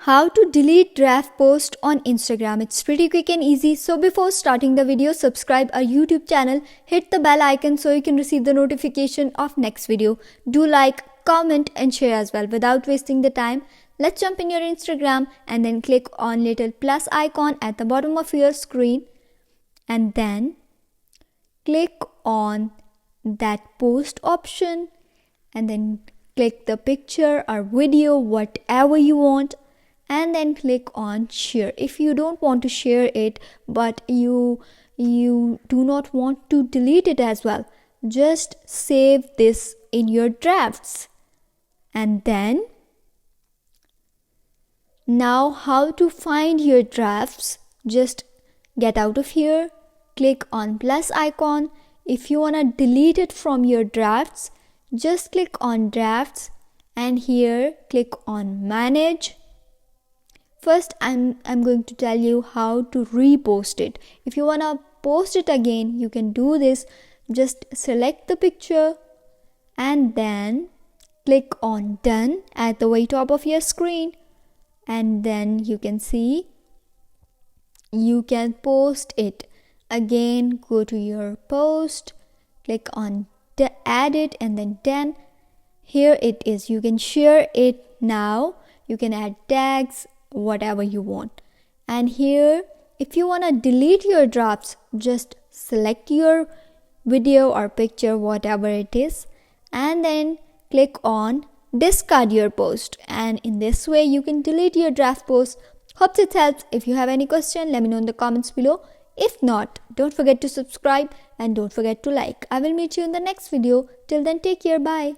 How to delete draft post on Instagram. It's pretty quick and easy. So before starting the video, subscribe our YouTube channel, hit the bell icon so you can receive the notification of next video. Do like, comment and share as well. Without wasting the time, let's jump in your Instagram and then click on little plus icon at the bottom of your screen and then click on that post option and then click the picture or video, whatever you want, and then click on share. If you don't want to share it but you do not want to delete it as well, just save this in your drafts. And then now how to find your drafts? Just get out of here, click on plus icon. If you want to delete it from your drafts, just click on drafts and here click on manage. First, I'm going to tell you how to repost it. If you want to post it again, you can do this. Just select the picture and then click on done at the very top of your screen. And then you can see you can post it. Again, go to your post, click on add it and then done. Here it is. You can share it now. You can add tags, whatever you want. And here, if you want to delete your drafts, just select your video or picture, whatever it is, and then click on discard your post. And in this way, you can delete your draft post. Hope it helps. If you have any question, let me know in the comments below. If not, don't forget to subscribe and don't forget to like. I will meet you in the next video. Till then, take care. Bye.